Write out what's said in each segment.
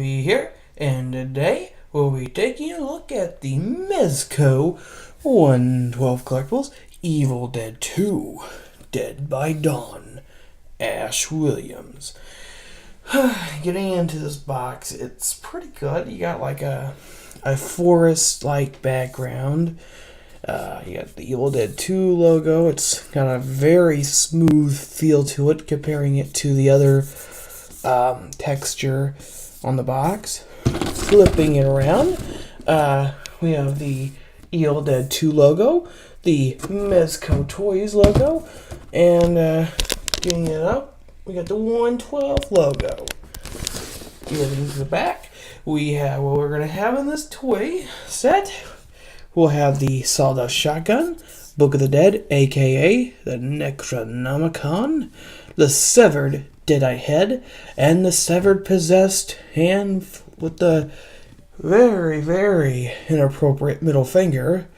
Bobby here, and today we'll be taking a look at the Mezco 112 collectibles Evil Dead 2 Dead by Dawn, Ash Williams. Getting into this box, it's pretty good. You got like a forest-like background. You got the Evil Dead 2 logo. It's got a very smooth feel to it, comparing it to the other texture on the box. Flipping it around, we have the Evil Dead 2 logo, the Mezco Toys logo, and getting it up, we got the 112 logo. Getting into the back, we have what we're going to have in this toy set. We'll have the Sawdust Shotgun, Book of the Dead, aka the Necronomicon, the Severed Deadite Head, and the Severed Possessed Hand with the very, very inappropriate middle finger.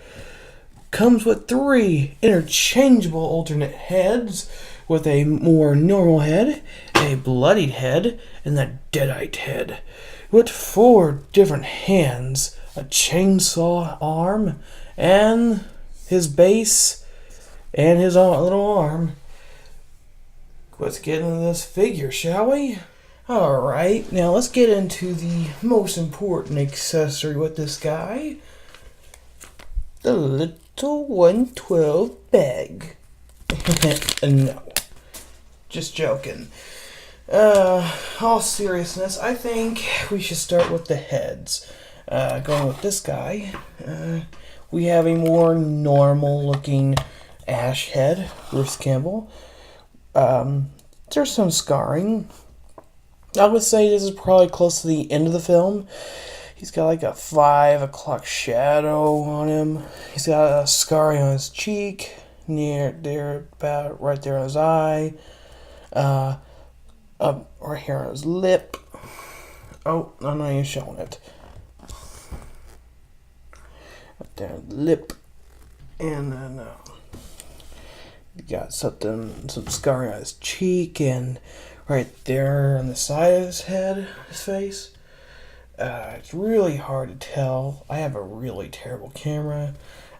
Comes with 3 interchangeable alternate heads, with a more normal head, a bloodied head, and the Deadite head, with 4 different hands, a chainsaw arm, and his base, and his little arm. Let's get into this figure, shall we? Alright, now let's get into the most important accessory with this guy. The little 112 bag. No. Just joking. All seriousness, I think we should start with the heads. Going with this guy, we have a more normal looking Ash head, Bruce Campbell. There's some scarring. I would say this is probably close to the end of the film. He's got like a 5 o'clock shadow on him. He's got a scarring on his cheek, near there, about right there on his eye. Up right here on his lip. Oh, I'm not even showing it. Up there on the lip. And then you got some scarring on his cheek and right there on the side of his head, his face. It's really hard to tell. I have a really terrible camera.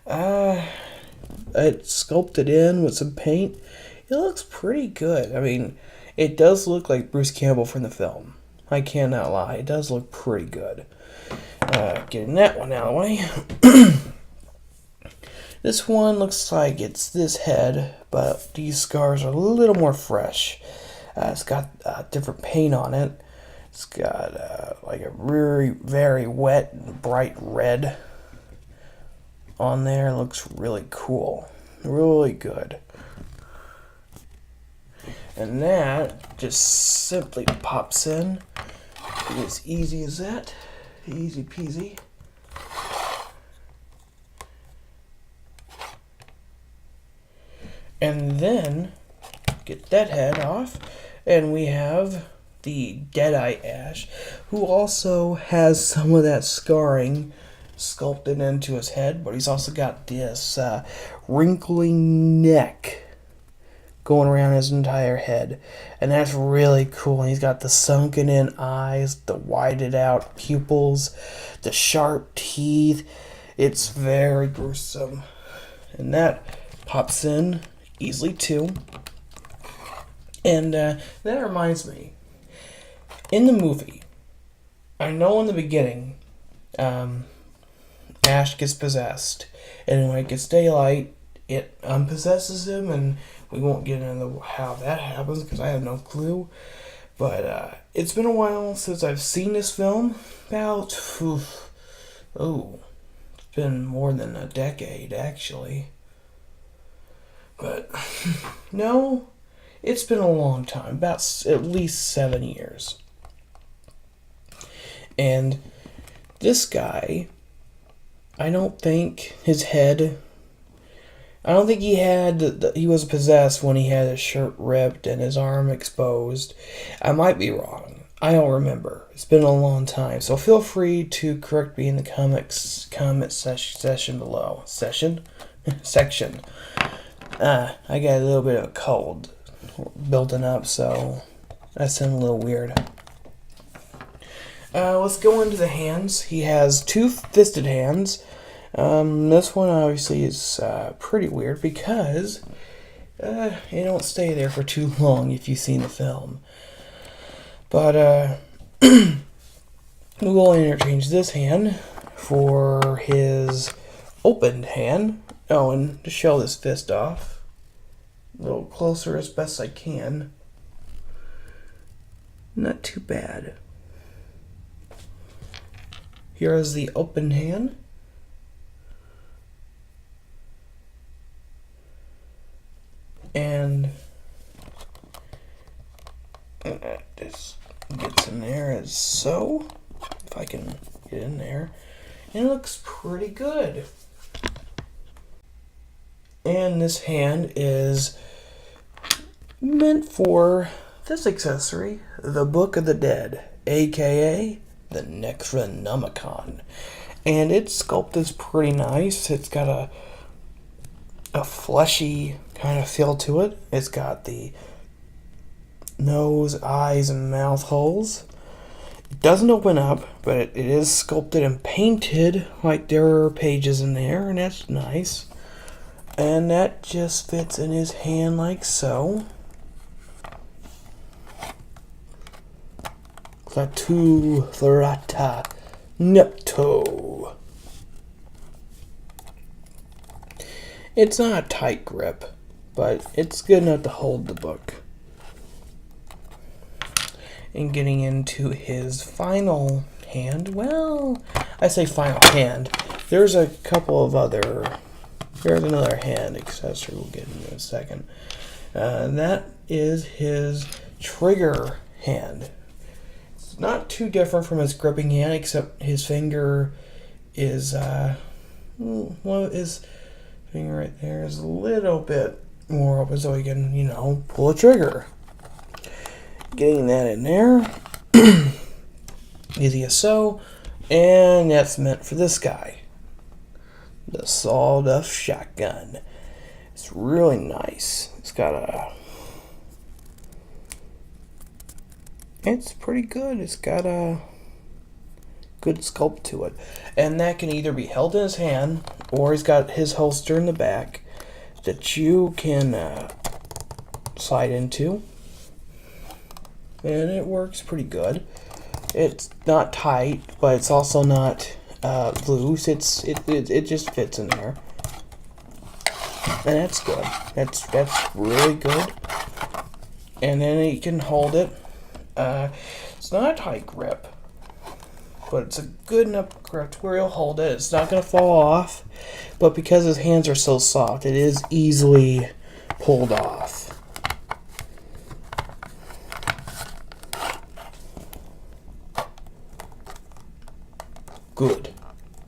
It's sculpted in with some paint. It looks pretty good. I mean, it does look like Bruce Campbell from the film. I cannot lie. It does look pretty good. Getting that one out of the way. This one looks like it's this head, but these scars are a little more fresh. It's got different paint on it. It's got like a very, very wet and bright red on there. It looks really cool. Really good. And that just simply pops in. As easy as that. Easy peasy. And then get that head off, and we have the Deadite Ash, who also has some of that scarring sculpted into his head, but he's also got this wrinkling neck going around his entire head, and that's really cool. And he's got the sunken in eyes, the widened out pupils, the sharp teeth. It's very gruesome, and that pops in easily too. And that reminds me, in the movie, I know in the beginning, Ash gets possessed, and when it gets daylight, it unpossesses him, and we won't get into how that happens because I have no clue. But it's been a while since I've seen this film. It's been more than a decade actually. But no, it's been a long time, about at least 7 years. And this guy, I don't think his head, I don't think he had, he was possessed when he had his shirt ripped and his arm exposed. I might be wrong. I don't remember. It's been a long time. So feel free to correct me in the comment section below. Section? I got a little bit of a cold building up, so that sounded a little weird. Let's go into the hands. He has two fisted hands. This one obviously is pretty weird because it don't stay there for too long if you've seen the film. But we will interchange this hand for his opened hand. Oh, and to show this fist off, a little closer as best I can. Not too bad. Here is the open hand. And this gets in there as so. If I can get in there. And it looks pretty good. And this hand is meant for this accessory, the Book of the Dead, aka the Necronomicon. And its sculpt is pretty nice. It's got a fleshy kind of feel to it. It's got the nose, eyes, and mouth holes. It doesn't open up, but it is sculpted and painted like there are pages in there, and that's nice. And that just fits in his hand like so. Clatu Thrata Nepto. It's not a tight grip, but it's good enough to hold the book. And getting into his final hand, well, I say final hand. There's a couple of other, there's another hand accessory we'll get into in a second. That is his trigger hand. It's not too different from his gripping hand, except his finger is, well, his finger right there is a little bit more open so he can, you know, pull a trigger. Getting that in there, easy as so, and that's meant for this guy, the sawed-off shotgun. It's really nice. It's pretty good. It's got a good sculpt to it, and that can either be held in his hand, or he's got his holster in the back that you can slide into. And it works pretty good. It's not tight, but it's also not loose. It just fits in there, and that's good. That's really good. And then you can hold it. It's not a tight grip, but it's a good enough grip where you'll hold it. It's not going to fall off, but because his hands are so soft, it is easily pulled off.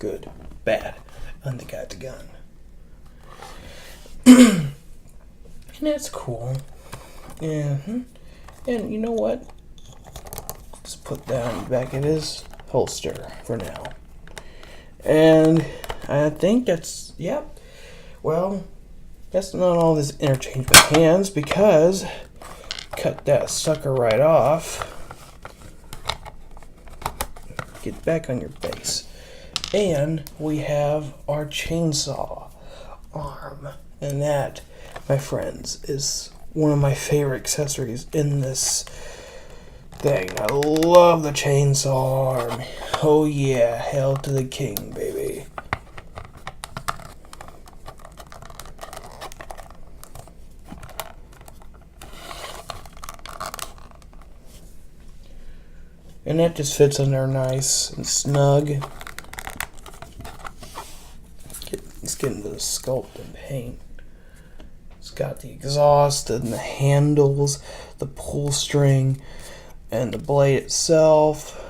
Good, bad, and they got the gun. And that's cool. And you know what? Let's put that in the back of his holster for now. And I think that's, yep. Well, that's not all this interchangeable hands, because cut that sucker right off. Get back on your base. And we have our chainsaw arm. And that, my friends, is one of my favorite accessories in this thing. I love the chainsaw arm. Oh yeah, hail to the king, baby. And that just fits in there nice and snug. Let's get into the sculpt and paint. It's got the exhaust and the handles, the pull string, and the blade itself.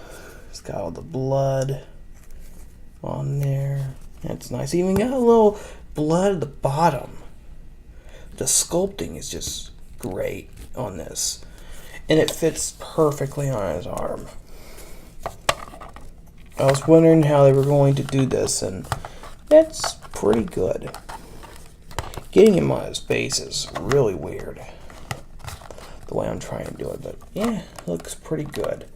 It's got all the blood on there. That's nice. Even got a little blood at the bottom. The sculpting is just great on this. And it fits perfectly on his arm. I was wondering how they were going to do this, and that's pretty good. Getting him on his base is really weird, the way I'm trying to do it, but yeah, it looks pretty good.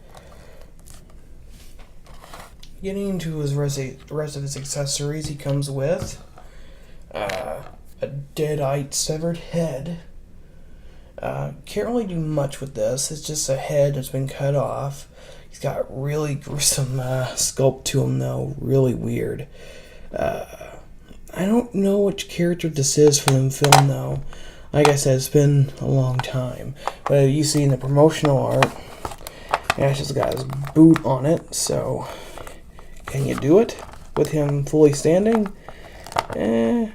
getting into his rest of his accessories, he comes with a deadite severed head. Can't really do much with this. It's just a head that's been cut off. He's got really gruesome sculpt to him, though. Really weird. I don't know which character this is from the film, though. Like I said, it's been a long time. But you see in the promotional art, Ash has got his boot on it, so can you do it with him fully standing? I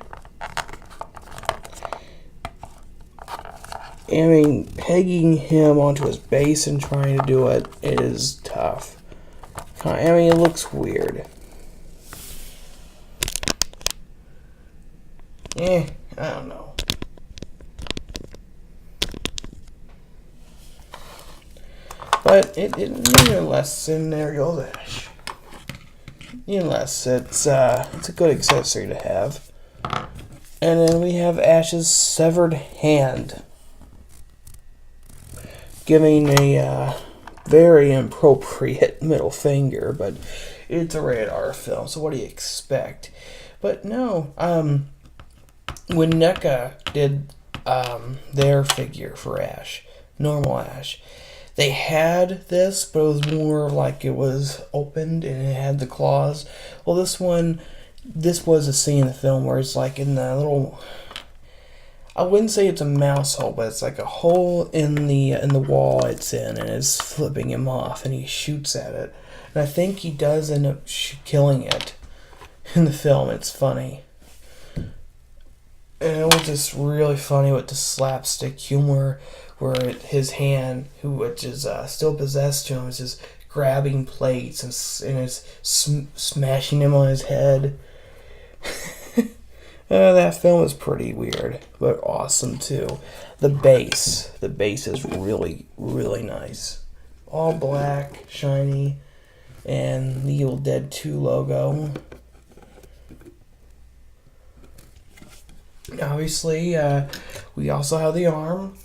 mean, pegging him onto his base and trying to do it is tough. I mean, it looks weird. I don't know. But it nonetheless, and there goes Ash. Nonetheless, it's a good accessory to have. And then we have Ash's severed hand, giving a very inappropriate middle finger, but it's a rated R film, so what do you expect? But no, when NECA did their figure for Ash, normal Ash, they had this, but it was more like it was opened and it had the claws. Well, this was a scene in the film where it's like in the little, I wouldn't say it's a mouse hole, but it's like a hole in the wall it's in, and it's flipping him off, and he shoots at it. And I think he does end up killing it in the film. It's funny. And it was just really funny with the slapstick humor where his hand, which is still possessed to him, is just grabbing plates and is smashing him on his head. That film is pretty weird, but awesome too. The base is really, really nice. All black, shiny, and the Evil Dead 2 logo. Obviously, we also have the arm.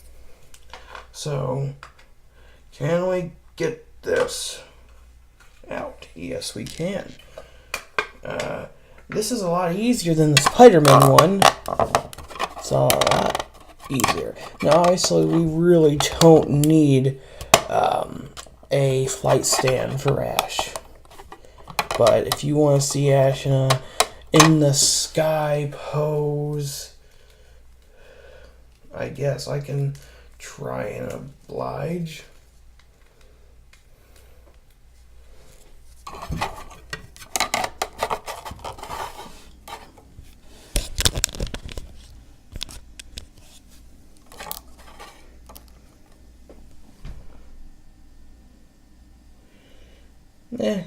So, can we get this out? Yes, we can. This is a lot easier than the Spider-Man one. It's a lot easier. Now, obviously, we really don't need a flight stand for Ash. But if you want to see Ash in the sky pose, I guess I can try and oblige.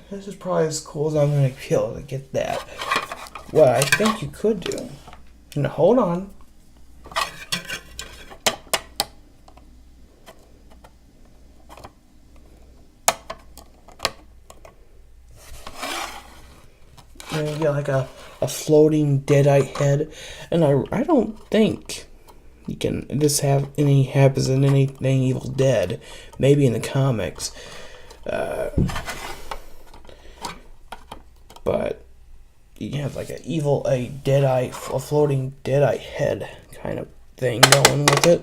This is probably as cool as I'm going to be able to get that. What I think you could do. Now, hold on. And you get like a floating deadite head. And I don't think you can this happens in anything Evil Dead. Maybe in the comics. But you have like a floating deadite head kind of thing going with it.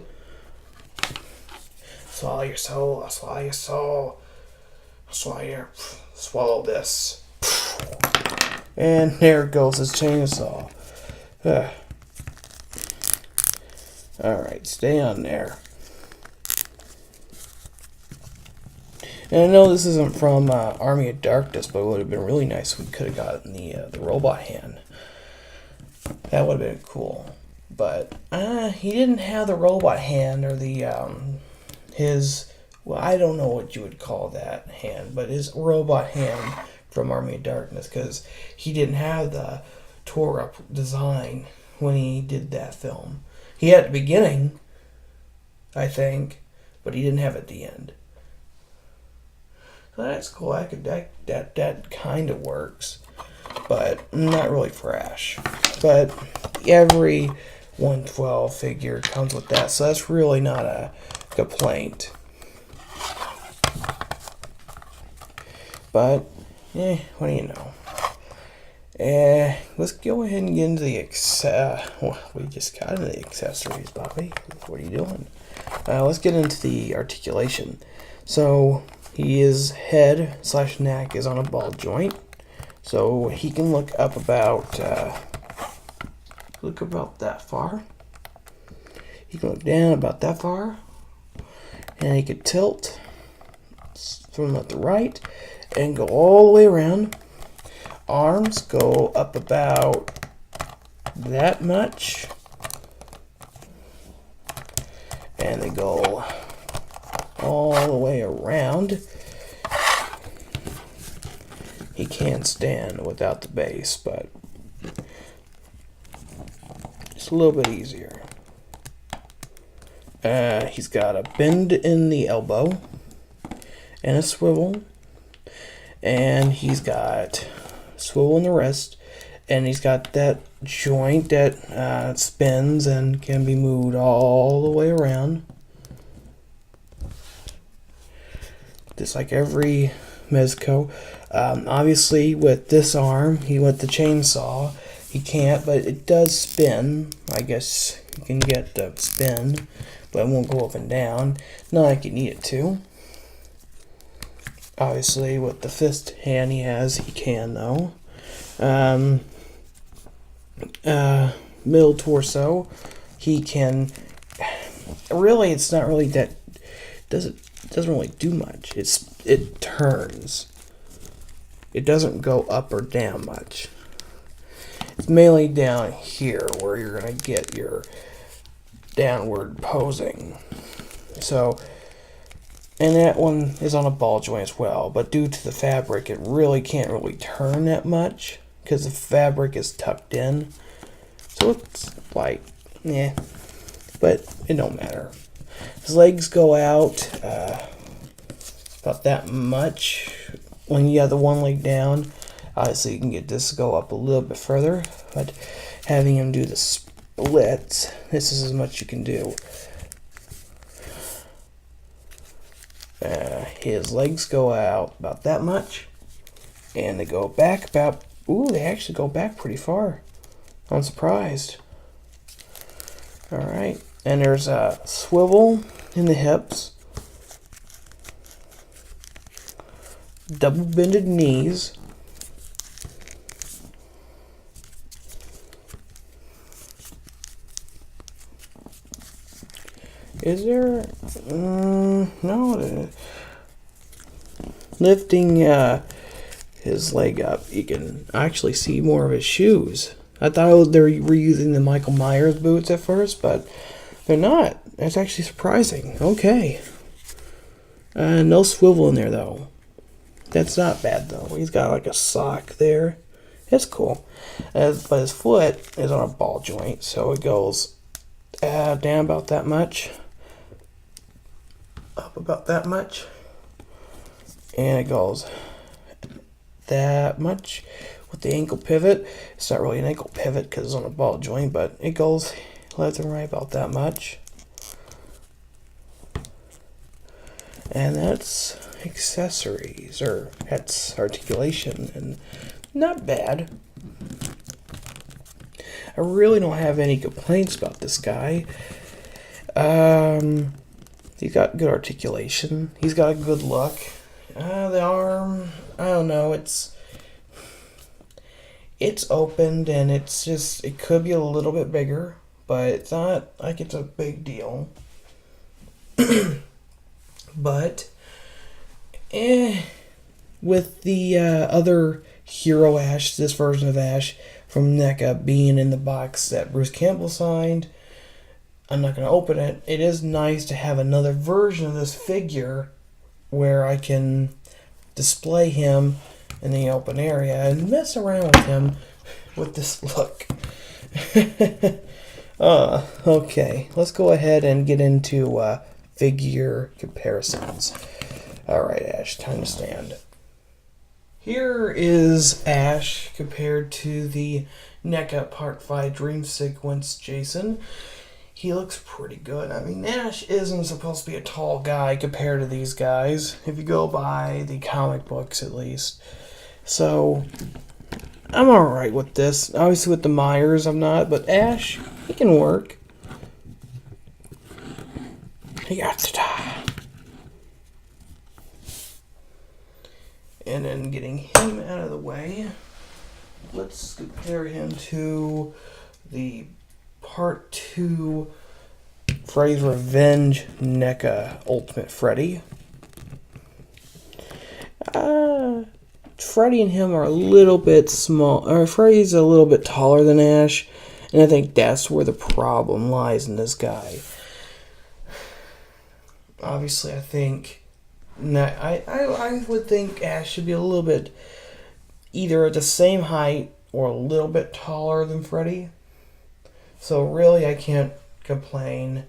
Swallow your soul, I'll swallow your soul. Swallow this. And there goes his chainsaw. Alright, stay on there. And I know this isn't from Army of Darkness, but it would have been really nice if we could have gotten the robot hand. That would have been cool. But he didn't have the robot hand or well, I don't know what you would call that hand, but his robot hand from Army of Darkness, because he didn't have the tore up design when he did that film. He had it at the beginning, I think, but he didn't have it at the end. So that's cool. That kind of works, but not really for Ash. But every 112 figure comes with that, so that's really not a complaint. But what do you know? Let's go ahead and get into the well, we just got into the accessories, Bobby. What are you doing? Let's get into the articulation. So his head / neck is on a ball joint, so he can look about that far. He can look down about that far, and he could tilt from left to right and go all the way around. Arms go up about that much, and they go all the way around. He can stand without the base, but it's a little bit easier. He's got a bend in the elbow and a swivel, and he's got swivel in the wrist, and he's got that joint that spins and can be moved all the way around, just like every Mezco. Obviously with this arm, with the chainsaw, he can't, but it does spin. I guess you can get the spin, but it won't go up and down, not like you need it to. Obviously with the fist hand he has, he can though. Middle torso, he can, really it's not really that, doesn't really do much. It turns. It doesn't go up or down much. It's mainly down here where you're gonna get your downward posing. So, and that one is on a ball joint as well, but due to the fabric, it really can't really turn that much because the fabric is tucked in. So it's like, yeah, but it don't matter. His legs go out about that much. When you have the one leg down, obviously you can get this to go up a little bit further, but having him do the splits, this is as much you can do. His legs go out about that much, and they go back about, they actually go back pretty far. I'm surprised. Alright, and there's a swivel in the hips, double bended knees, is there, no, lifting his leg up, you can actually see more of his shoes. I thought they were using the Michael Myers boots at first, but they're not. That's actually surprising. Okay. No swivel in there, though. That's not bad, though. He's got like a sock there. That's cool. But his foot is on a ball joint, so it goes down about that much, up about that much, and it goes that much with the ankle pivot. It's not really an ankle pivot because it's on a ball joint, but it goes left and right about that much. And that's accessories, or that's articulation, and not bad. I really don't have any complaints about this guy. He's got good articulation. He's got a good look. The arm, I don't know, it's opened, and it's just, it could be a little bit bigger, but it's not like it's a big deal. But with the other Hero Ash, this version of Ash from NECA being in the box that Bruce Campbell signed, I'm not going to open it. It is nice to have another version of this figure where I can display him in the open area and mess around with him with this look. Okay, let's go ahead and get into figure comparisons. Alright, Ash, time to stand. Here is Ash compared to the NECA Part 5 Dream Sequence Jason. He looks pretty good. I mean, Ash isn't supposed to be a tall guy compared to these guys, if you go by the comic books at least. So I'm alright with this. Obviously with the Myers I'm not, but Ash, it can work. And then getting him out of the way, let's compare him to the Part 2 Freddy's Revenge NECA Ultimate Freddy. Freddy and him are a little bit small, or Freddy's a little bit taller than Ash, and I think that's where the problem lies in this guy. Obviously, I think I would think Ash should be a little bit either at the same height or a little bit taller than Freddy. So really, I can't complain.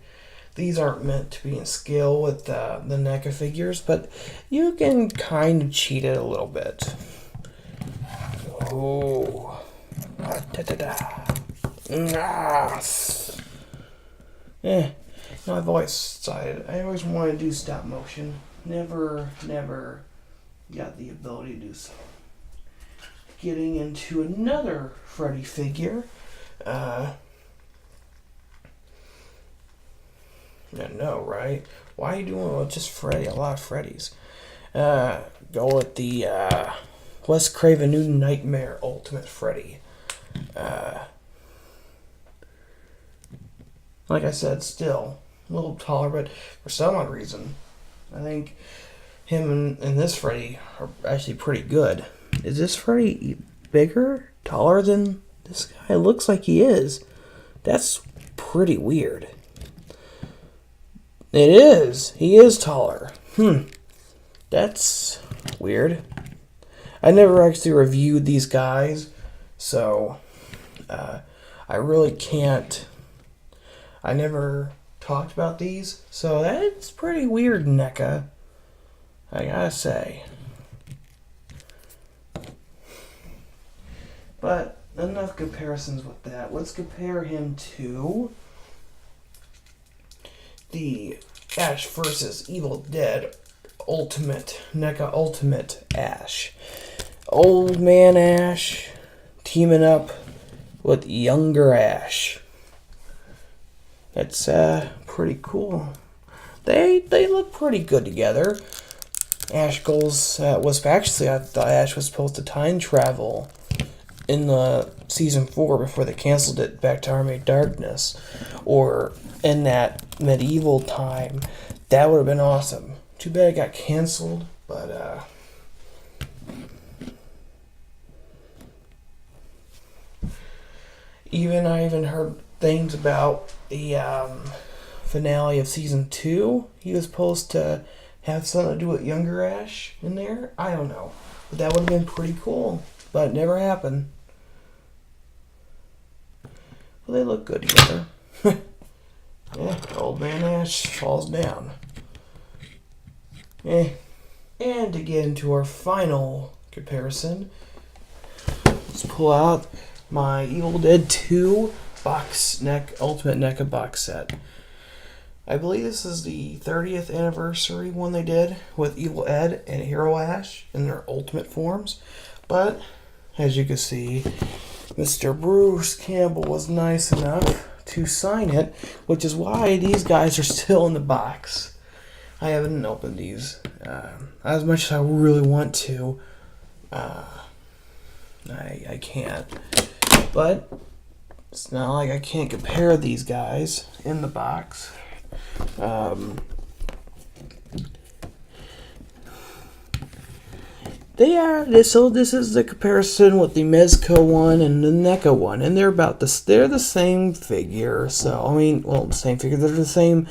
These aren't meant to be in scale with the NECA figures, but you can kind of cheat it a little bit. Oh. I've always decided, I always wanted to do stop motion. Never got the ability to do so. Getting into another Freddy figure. I know, right? Why are you doing with just Freddy? A lot of Freddys. Go with the Wes Craven New Nightmare Ultimate Freddy. Like I said, still a little taller, but for some odd reason, I think him and this Freddy are actually pretty good. Is this Freddy bigger, taller than this guy? It looks like he is. That's pretty weird. It is. He is taller. That's weird. I never actually reviewed these guys, so I really can't. I never talked about these, so that's pretty weird, NECA. I gotta say. But enough comparisons with that. Let's compare him to the Ash vs. Evil Dead Ultimate, NECA Ultimate Ash. Old man Ash teaming up with younger Ash. That's pretty cool. They look pretty good together. Ash goes was actually, I thought Ash was supposed to time travel in the season 4 before they canceled it back to Army of Darkness, or in that medieval time. That would have been awesome. Too bad it got canceled, but I even heard things about the finale of season 2. He was supposed to have something to do with younger Ash in there. I don't know, but that would have been pretty cool, but it never happened. Well, they look good together. Old man Ash falls down. And to get into our final comparison, let's pull out my Evil Dead 2 Ultimate NECA box set. I believe this is the 30th anniversary one they did with Evil Ed and Hero Ash in their ultimate forms. But, as you can see, Mr. Bruce Campbell was nice enough to sign it, which is why these guys are still in the box. I haven't opened these as much as I really want to. I can't. But it's not like I can't compare these guys in the box. So this is the comparison with the Mezco one and the NECA one, and they're the same figure. So the same figure. They're the same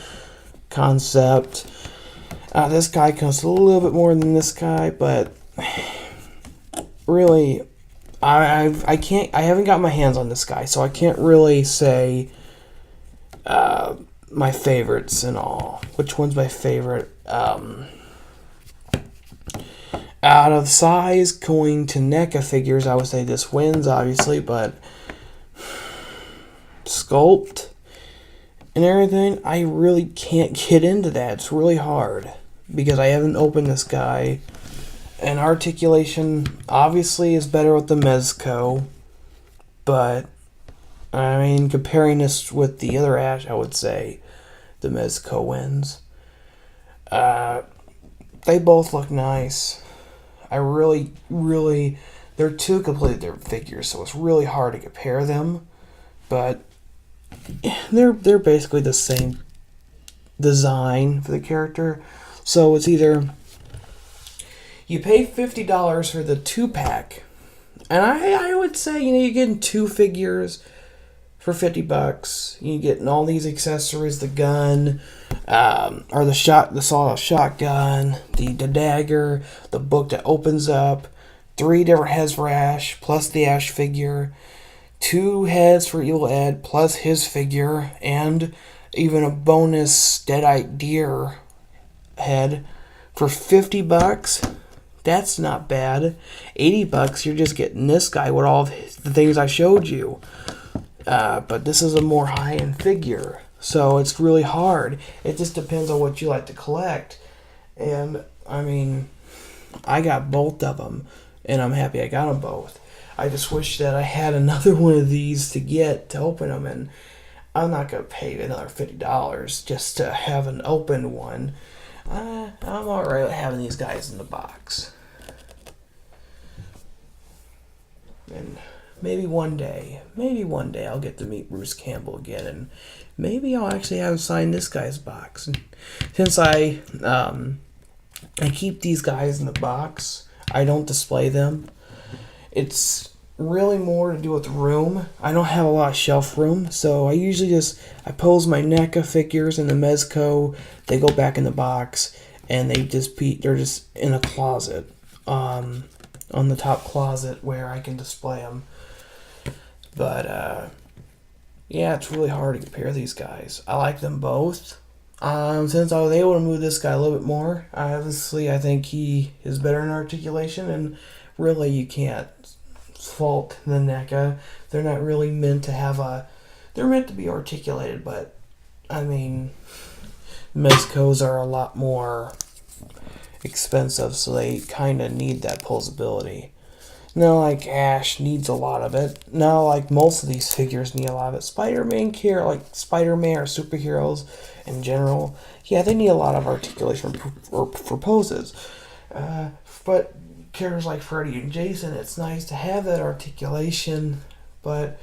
concept. This guy costs a little bit more than this guy, but really, I haven't got my hands on this guy, so I can't really say my favorites and all. Which one's my favorite? Out of size, going to NECA figures, I would say this wins, obviously, but sculpt and everything, I really can't get into that. It's really hard because I haven't opened this guy And articulation obviously is better with the Mezco, but I mean, comparing this with the other Ash, I would say the Mezco wins. They both look nice. I really, they're two completely different figures, so it's really hard to compare them. But they're basically the same design for the character. So it's either you pay $50 for the 2-pack, and I would say, you know, you're getting 2 figures for $50. You're getting all these accessories, the gun, or the sawed-off shotgun, the dagger, the book that opens up, 3 different heads for Ash, plus the Ash figure, 2 heads for Evil Ed, plus his figure, and even a bonus Deadite Deer head for $50. That's not bad. $80, you're just getting this guy with all of the things I showed you. But this is a more high-end figure, so it's really hard. It just depends on what you like to collect. And, I mean, I got both of them, and I'm happy I got them both. I just wish that I had another one of these to open them, and I'm not going to pay another $50 just to have an open one. I'm alright with having these guys in the box. And maybe one day I'll get to meet Bruce Campbell again, and maybe I'll actually have him sign this guy's box. And since I keep these guys in the box, I don't display them. It's really more to do with the I don't have a lot of shelf room, so I usually I pose my NECA figures and the Mezco. They go back in the box, and they're just in a closet, on the top closet where I can display them. But yeah, it's really hard to compare these guys. I like them both. Since I was able to move this guy a little bit more, obviously I think he is better in articulation, and really you can't fault the NECA. They're not really meant to they're meant to be articulated, but I mean, Mezcos are a lot more expensive, so they kind of need that pulsability. Not like Ash needs a lot of it. Not like most of these figures need a lot of it. Spider-Man or superheroes in general, yeah, they need a lot of articulation for poses. But characters like Freddy and Jason, it's nice to have that articulation, but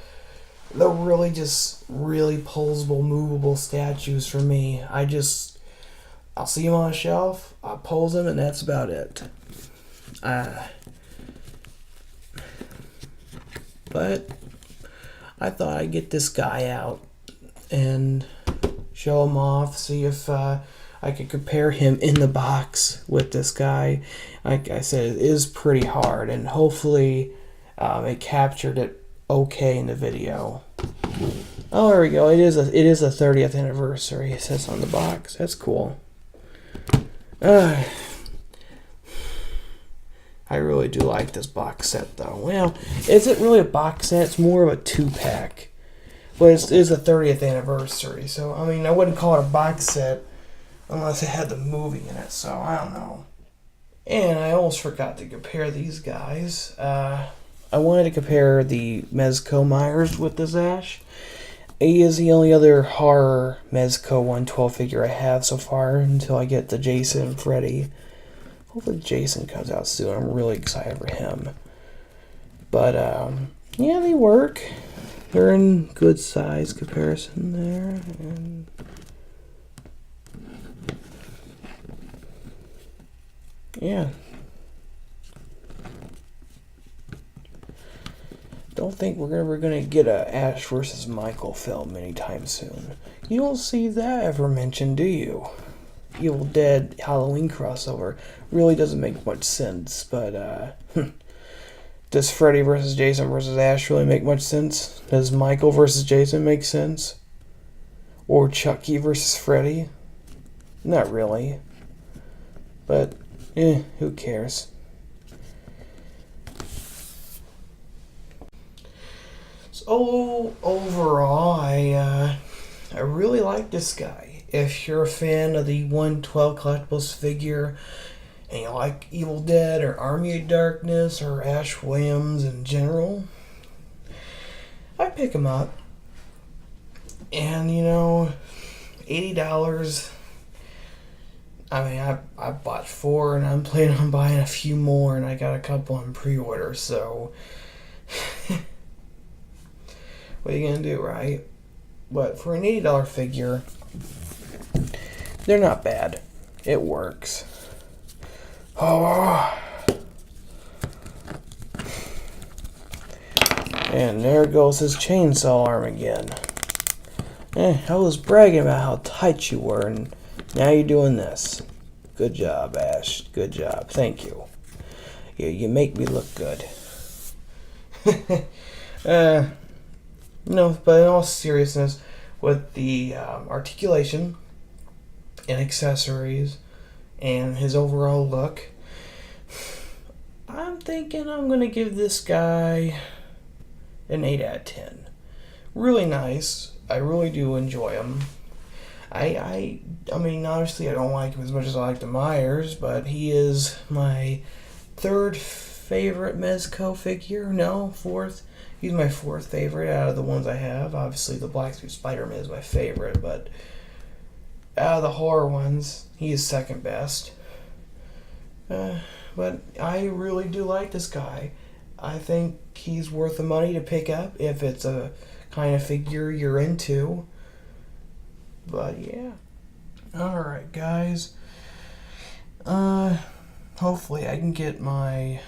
they're really just really pulsable, movable statues for me. I'll see them on a shelf, I'll pose them, and that's about it. But I thought I'd get this guy out and show him off, see if I could compare him in the box with this guy. Like I said, it is pretty hard, and hopefully it captured it okay in the video. Oh, there we go. It is a 30th anniversary, it says on the box. That's cool. I really do like this box set, though. Well, is it really a box set? It's more of a 2-pack. But it is a 30th anniversary, so, I mean, I wouldn't call it a box set unless it had the movie in it, so I don't know. And I almost forgot to compare these guys. I wanted to compare the Mezco Myers with this Ash. He is the only other horror Mezco 112 figure I have so far until I get the Jason and Freddy. Hopefully Jason comes out soon. I'm really excited for him. But, yeah, they work. They're in good size comparison there. And yeah. Don't think we're ever going to get a Ash versus Michael film anytime soon. You don't see that ever mentioned, do you? Evil Dead Halloween crossover really doesn't make much sense, but does Freddy versus Jason versus Ash really make much sense? Does Michael versus Jason make sense? Or Chucky versus Freddy? Not really. But, who cares? So, overall, I really like this guy. If you're a fan of the 112 collectibles figure and you like Evil Dead or Army of Darkness or Ash Williams in general, I pick them up. And, you know, $80. I mean, I bought 4, and I'm planning on buying a few more, and I got a couple on pre-order, so what are you gonna do, right? But for an $80 figure, they're not bad. It works. Oh. And there goes his chainsaw arm again. I was bragging about how tight you were, and now you're doing this. Good job, Ash. Good job. Thank you. You make me look good. No, but in all seriousness, with the articulation and accessories and his overall look, I'm thinking I'm going to give this guy an 8 out of 10. Really nice. I really do enjoy him. I mean, obviously I don't like him as much as I like the Myers, but he is my 3rd favorite Mezco figure. No, 4th. He's my 4th favorite out of the ones I have. Obviously the Black Suit Spider-Man is my favorite, but out of the horror ones, he is 2nd best. But I really do like this guy. I think he's worth the money to pick up if it's a kind of figure you're into. But yeah. Alright, guys. Hopefully I can get my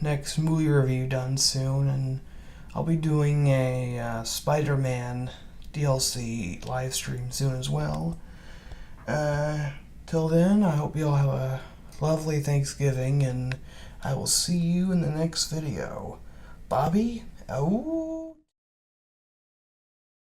next movie review done soon, and I'll be doing a Spider-Man DLC live stream soon as well. Till then, I hope you all have a lovely Thanksgiving, and I will see you in the next video. Bobby, out.